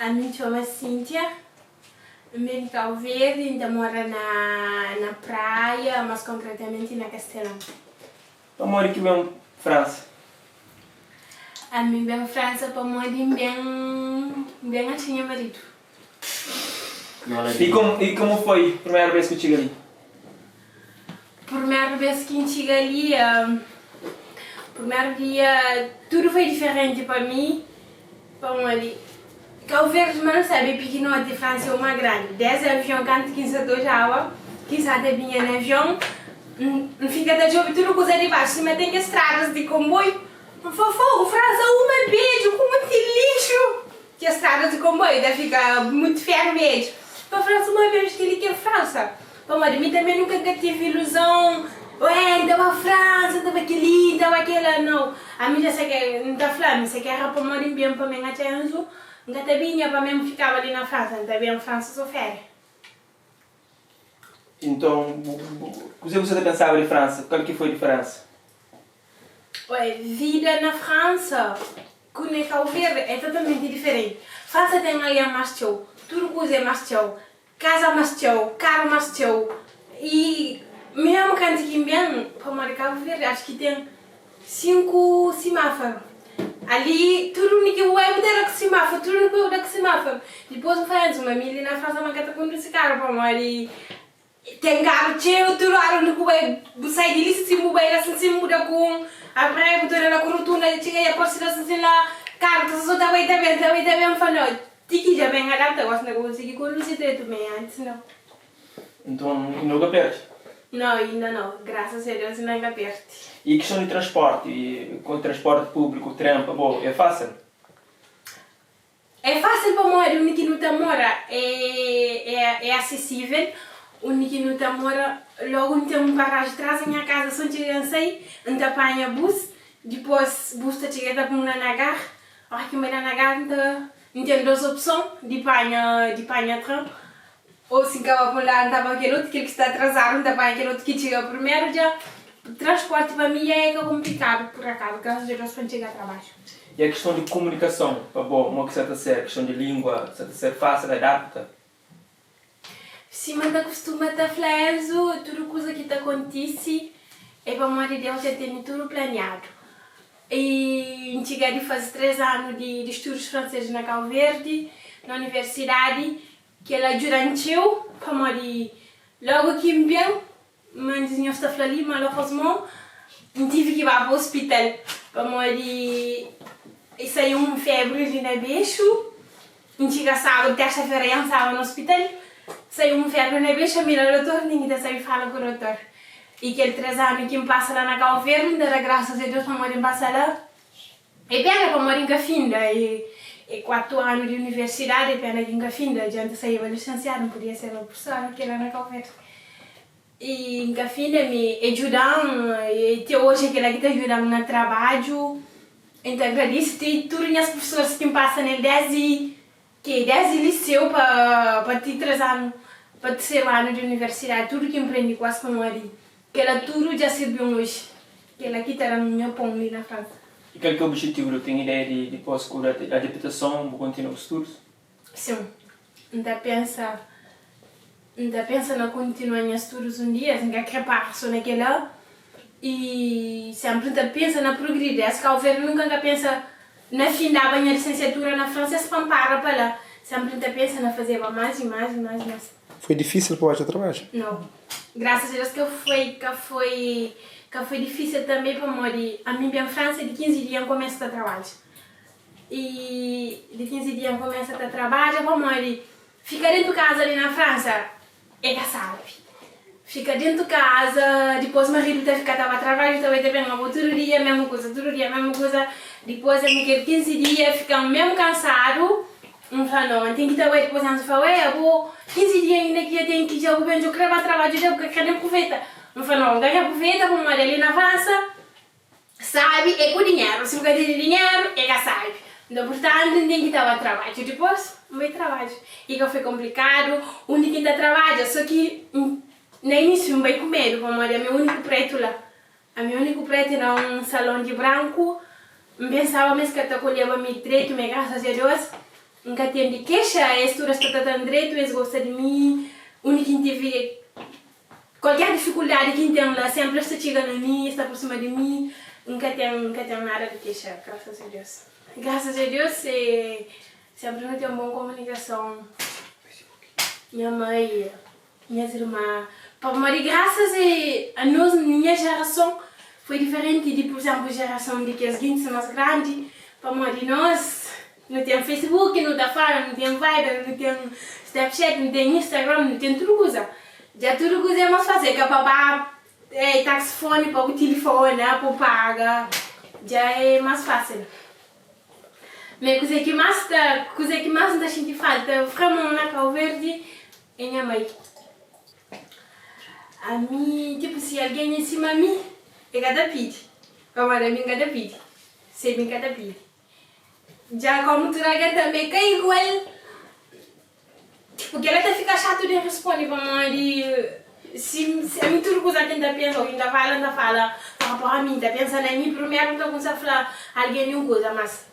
A mim chama Cíntia, eu venho de Cabo Verde, ainda moro na praia, mas concretamente na Castelão. Eu moro aqui em França. A mim vem França para morar bem assim, meu marido. E como foi a primeira vez que eu cheguei ali? Primeira vez que eu cheguei ali, primeiro dia, tudo foi diferente para mim, para morar. Cabo Verde, mas não sabe, pequeno de França é uma grande. 10 aviões, canto 15 a 2 água, 15 a vinha no avião, não fica da jogo, tudo coisa de baixo, se metem estradas de comboio, não foi fogo, França, uma beijo, com muito lixo, que a estrada de comboio, daí fica muito vermelho. Para França, uma vez que ele quer França. Para mim também nunca tive ilusão, ué, então a França, então aquele, então aquela, não. A mim já sei que, não está falando, sei que era para morar bem para mim, até anjo. Nunca vinha para mim ficava ali na França, não vinha na França sofrer. Então, o que você pensava de França? Qual que foi a diferença? Ué, vida na França, com o Cabo Verde, é totalmente diferente. França tem ali mais show, tudo coisa é mais show, casa mais show, carro mais show. E mesmo quando aqui bem, para morar em Cabo Verde, acho que tem 5 semáforos. Ali, tudo que eu é mudar com semáforo, tudo que eu mudar com semáforo. Depois eu faço uma milha na França, mas que está com esse carro para morar. Tem carro cheio, tudo área que eu sai de lista, se mudar assim, se muda com a praia, botar na corrutuna, chega a porta assim lá, carro, tu só está bem, falou, tiki já bem adaptado, gosto de conseguir conduzir também antes, não. Então, nunca perde? Não, ainda não, graças a Deus ainda perde. E a questão de transporte, e com o transporte público, o trem, bom, é fácil? É fácil para morar, o que não mora é acessível. O que não mora, logo não tem um paragem atrás da minha casa, só chega sei, não apanha bus, depois o bus chega para na Nagar, aqui na Nagar não tem duas opções, de apanha trem, ou se acaba por lá, não estava aquele outro, que está atrasado, não apanha aquele outro que chega primeiro, já. O transporte para mim é complicado, por acaso, porque às vezes quando chega a trabalho. E a questão de comunicação, bom, uma que está a ser, a questão de língua, está a ser fácil, adapta? Se man acostuma a falar, tudo coisa que acontece, é para o Deus já tem tudo planeado. E cheguei a fazer 3 anos de estudos franceses na Cabo Verde, na universidade, que ela durante eu, para morar logo que bem, mas eu estava ali, malheureusement, tive que ir para o hospital para morar. E saiu febre ali na beijo, cheguei sábado, terça-feira, eu estava no hospital. Saiu febre na beixa, mira o doutor, ninguém sabe falar com o doutor. E aquele 3 anos que me passa lá na Cabo Verde, graças a Deus para morar passar lá. É pena para morar em Cafinda, e 4 anos de universidade, é pena que em Cafinda, adiante saiu licenciada, não podia ser uma professora aqui lá na Cabo Verde. E em Cafinda me ajudam, e até hoje aquela que está ajudando no trabalho. Então agradeço a todas as pessoas que me passam desde liceu para 3 anos, para 3º ano de universidade, tudo que eu aprendi quase com ali. Que ela tudo já serviu hoje. Que ela aqui está na minha pão ali na França. E qual que é o objetivo? Tem ideia de depois com a adaptação, continuar os estudos? Sim. Ainda pensa na continuar os estudos um dia, ainda quer passar naquela. E sempre pensa na progredir. Esse Cabo Verde nunca pensa na fim da minha licenciatura na França, se para lá. Sempre pensa na fazer mais e mais. Foi difícil para o seu trabalho? Não. Graças a Deus que foi difícil também para morar. A mim em França, de 15 dias eu começo a trabalhar. E de 15 dias eu começo a trabalhar para morar. Ficar dentro de casa ali na França é cansado. Fica dentro de casa, depois o marido estava a trabalhar, também todo dia a mesma coisa, depois eu 15 dias, fica mesmo cansado, não fala não, tem que estar depois a gente fala, 15 dias ainda que eu tenho que ir, eu quero trabalhar, porque quero aproveitar. Não fala não, quero aproveitar, vamos ali na França, sabe, é com dinheiro, se não quer ter dinheiro, é que sabe. Então, portanto, tem que estar a trabalhar, depois vai trabalhar. E que foi complicado, o único que está a trabalhar, só que no início eu com medo, como era meu único preto lá. A meu único preto era um salão de branco. Eu pensava mesmo que eu colhia meu direito, mas graças a Deus, nunca tem de queixa, é tu respeita direito, eles gostam de mim, único que teve qualquer dificuldade que tem lá, sempre está chegando a mim, está por cima de mim, nunca tem nada de queixa, graças a Deus. Graças a Deus, sempre não tem uma boa comunicação. Minha mãe, minhas irmãs, mas graças a nós, minha geração, foi diferente de, por exemplo, a geração de que as gente mais grandes, para nós, não tem Facebook, não tem não tem Viber, não tem Snapchat, não tem Instagram, não tem tudo coisa. Já tudo coisa é mais fácil, que para taxifone, para o telefone, para pagar, já é mais fácil. Mas a coisa que mais a gente falta, vraiment na Cabo Verde, é minha mãe. A mim, tipo, se alguém em cima de mim, é cada pide. Como a mim, cada pide. Se mim, cada pide. Já como tu raga também, que é igual. Porque ela tá fica chato de responder para mim. Se a mim tudo coisa que ainda pensa, ainda fala. Para mim, ainda pensa em mim, primeiro não estou falar alguém nenhuma coisa, mas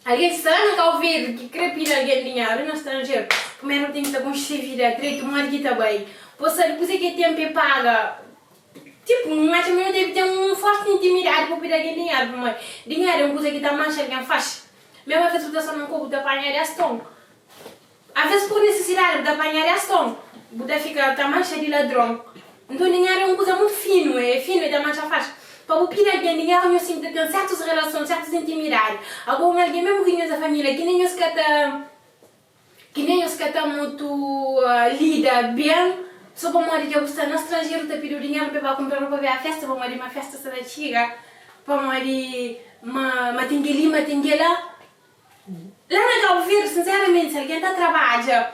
alguém estranho que ouvir, que crepina alguém dinheiro no estrangeiro, primeiro tem que estar com vida, direito, uma que também. Você que tempo e paga. Tipo, mas também deve ter forte intimidade para pedir dinheiro, mas dinheiro é uma coisa que está mancha alguém faz. Mesmo às vezes você não compra, apanhar a stone. Às vezes por necessidade de apanhar a stone, você fica tá mancha de ladrão. Então dinheiro é uma coisa muito fino e da mancha faz. Para o pedir alguém dinheiro, eu sinto que tem certas relações, certas intimidades. Agora alguém mesmo que não é da família, que nem os que está muito lida bem. Só para morrer que eu estou no estrangeiro, te pediu dinheiro para comprar roupa para a festa, para morrer uma festa se da chega, para morrer uma tingue lá. Lá na Cabo Verde, sinceramente, se alguém está trabalhando,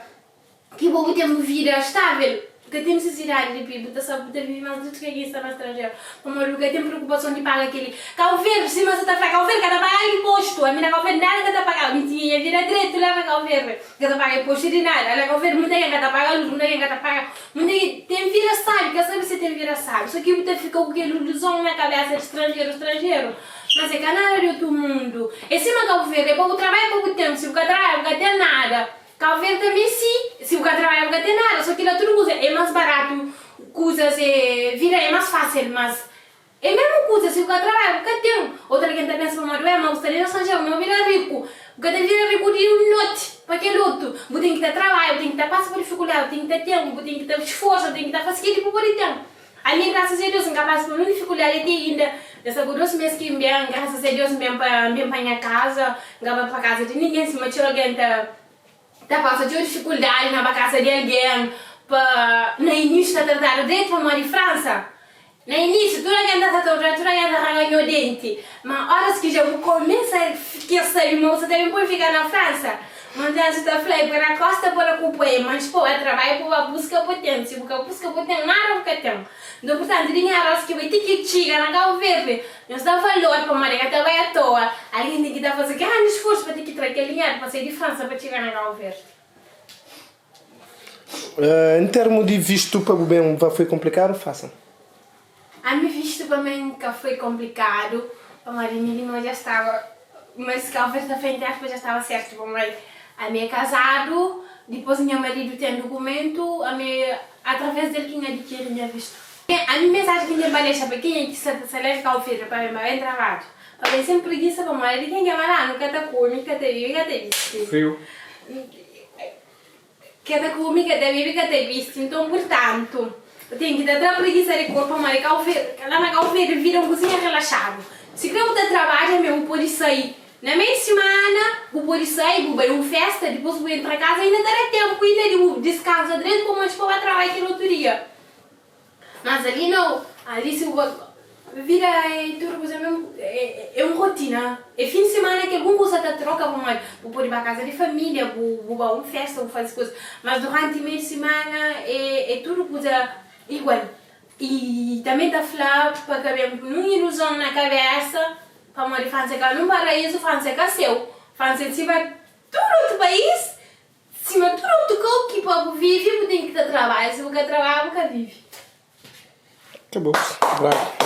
que vou ter uma vida estável, que tem necessidade de pedir, você sabe, viver mais do que está no estrangeiro, para morrer que tem preocupação de pagar aquele. Cabo Verde, se você está Cabo Verde, cada pagar imposto, a minha Cabo Verde nada que está pagando, mentira, vira direito lá na Cabo Verde, que está pagando imposto de nada, lá Cabo Verde, muita gente que está pagando luz, muita gente que está pagando, muita gente tem vida sabe, quer saber se tem vida sabe, só que você fica com aquele ilusão na cabeça de estrangeiro. Mas é canal de outro mundo. E se não Cabo Verde, é pouco trabalho, é pouco tempo. Se o cara trabalha, não tem nada. Cabo Verde também sim. Se o cara trabalha, não tem nada. Só que lá tudo coisa é mais barato, coisas é mais fácil, mas é a mesma coisa. Se o cara trabalha, não tem. Outra gente pensa para mas gostaria de estrangeiro, não vira rico. O cara vira rico de um noite, para aquele outro. Você tem que ter trabalho, tem que ter passo por dificuldade, tem que ter tempo, tem que ter esforço, tem que ter facilidade para poder ter. A mim, graças a Deus, incapaz por uma dificuldade ainda. Dessa por 2 meses que me graças a Deus, me para minha casa, não para casa de ninguém, se me alguém tá passando de dificuldade na casa de alguém, para no início está tratado direito para morar em França. No início, toda a gente está tratando, toda a gente arranhou o dente, mas horas que já começa a ficar sério, você também pode ficar na França. Mas já está falando para a costa para cumprir, mas pô, é trabalho para buscar potência, se você busca potência, nada porque tem. Então, portanto, dinheiro que vai ter que chegar na Cabo Verde, não está valor para maricar também à toa. Alguém tem que fazer grande esforço para ter que trazer dinheiro para sair de França para chegar na Cabo Verde. Em termos de visto para o bem, foi complicado ou fácil? A minha visto para mim nunca foi complicado, a Marinha já estava, mas Cabo Verde também já estava certo para mim. A minha casado, depois meu marido tem documento, através dele que adquire minha visto. A minha mensagem que eu baleia para quem é que se leva Cabo Verde para mim, bem trabalho. Para mim sempre preguiça para mim, quem é lá, nunca está comigo, nunca te visto. Frio. Cada comigo, cada vive, cada visto. Então, portanto, eu tenho que dar preguiça de corpo para mim, lá na Cabo Verde vira uma cozinha relaxada. Se eu não trabalho, eu pode sair. Na meia semana, eu pode sair, vou ver uma festa, depois vou entrar em casa, ainda dará tempo, ainda descansa direito, como antes para trabalhar aqui no outro dia. Mas ali não, ali se vira tudo coisa mesmo, é uma rotina. É fim de semana que alguma coisa te troca, vou pôr ir para a casa de família, vou para uma festa, vou fazer coisas. Mas durante meia semana é tudo coisa igual. E também está falando para caber uma ilusão na cabeça, para morrer França que num paraíso, França que é seu. França em cima de todo outro país, em cima de todo outro corpo que o povo vive, tem que ter trabalho. Se você trabalha, você vive. Acabou. Bravo.